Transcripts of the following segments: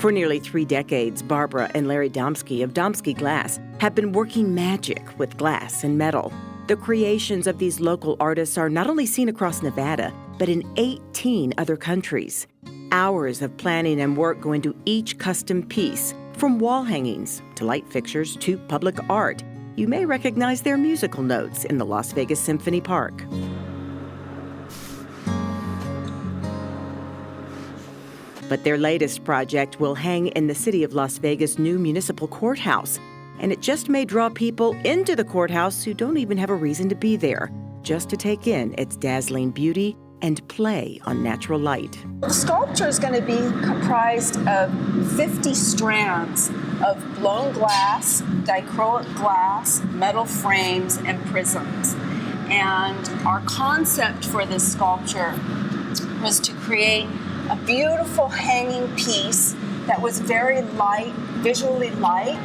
For nearly 3 decades, Barbara and Larry Domsky of Domsky Glass have been working magic with glass and metal. The creations of these local artists are not only seen across Nevada, but in 18 other countries. Hours of planning and work go into each custom piece, from wall hangings to light fixtures to public art. You may recognize their musical notes in the Las Vegas Symphony Park. But their latest project will hang in the city of Las Vegas' new municipal courthouse. And it just may draw people into the courthouse who don't even have a reason to be there, just to take in its dazzling beauty and play on natural light. The sculpture is going to be comprised of 50 strands of blown glass, dichroic glass, metal frames, and prisms. And our concept for this sculpture was to create a beautiful hanging piece that was very light, visually light,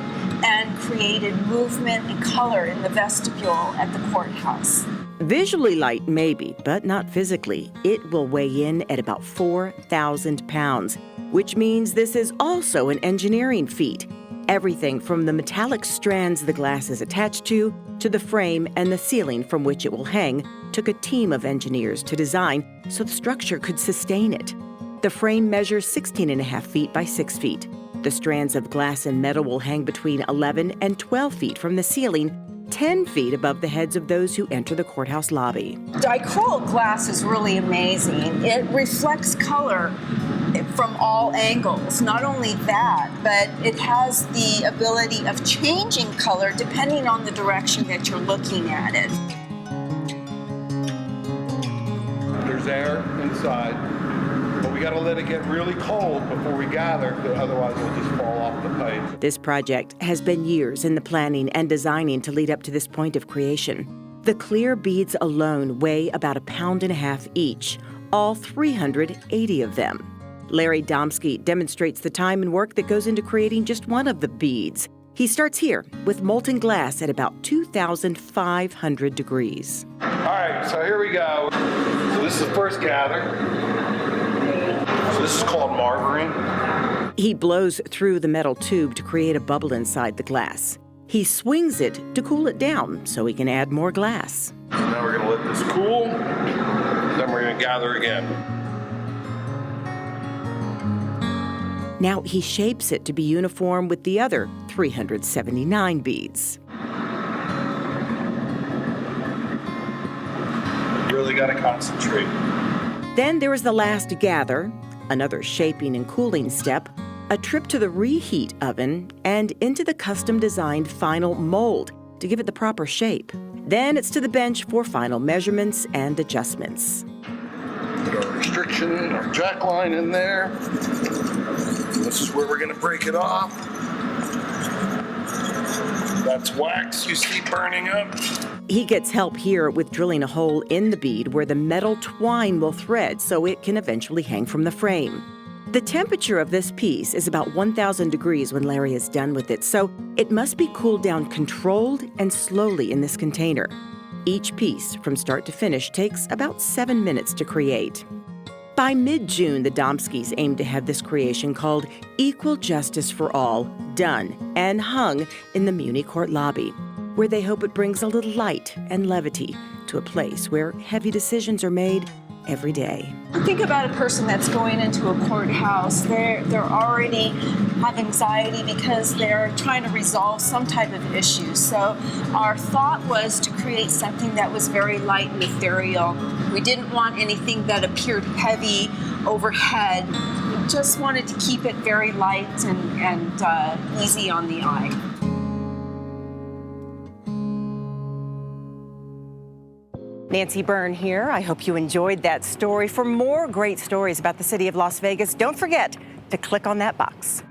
and created movement and color in the vestibule at the courthouse. Visually light, maybe, but not physically. It will weigh in at about 4,000 pounds, which means this is also an engineering feat. Everything from the metallic strands the glass is attached to the frame and the ceiling from which it will hang took a team of engineers to design so the structure could sustain it. The frame measures 16.5 feet by 6 feet. The strands of glass and metal will hang between 11 and 12 feet from the ceiling, 10 feet above the heads of those who enter the courthouse lobby. Dichroic glass is really amazing. It reflects color from all angles. Not only that, but it has the ability of changing color depending on the direction that you're looking at it. There's air inside, but we got to let it get really cold before we gather, otherwise it'll just fall off the pipe. This project has been years in the planning and designing to lead up to this point of creation. The clear beads alone weigh about 1.5 pounds each, all 380 of them. Larry Domsky demonstrates the time and work that goes into creating just one of the beads. He starts here with molten glass at about 2,500 degrees. All right, so here we go. So this is the first gather. So this is called margarine. He blows through the metal tube to create a bubble inside the glass. He swings it to cool it down so he can add more glass. So now we're going to let this cool, then we're going to gather again. Now he shapes it to be uniform with the other 379 beads. Really got to concentrate. Then there is the last gather, another shaping and cooling step, a trip to the reheat oven, and into the custom-designed final mold to give it the proper shape. Then it's to the bench for final measurements and adjustments. Put our restriction, our jack line in there. This is where we're going to break it off. That's wax you see burning up. He gets help here with drilling a hole in the bead where the metal twine will thread so it can eventually hang from the frame. The temperature of this piece is about 1,000 degrees when Larry is done with it, so it must be cooled down controlled and slowly in this container. Each piece, from start to finish, takes about 7 minutes to create. By mid-June, the Domskys aim to have this creation called Equal Justice for All done and hung in the Muni court lobby, where they hope it brings a little light and levity to a place where heavy decisions are made every day. Think about a person that's going into a courthouse. They're already have anxiety because they're trying to resolve some type of issue. So our thought was to create something that was very light and ethereal. We didn't want anything that appeared heavy overhead. We just wanted to keep it very light and easy on the eye. Nancy Byrne here. I hope you enjoyed that story. For more great stories about the city of Las Vegas, don't forget to click on that box.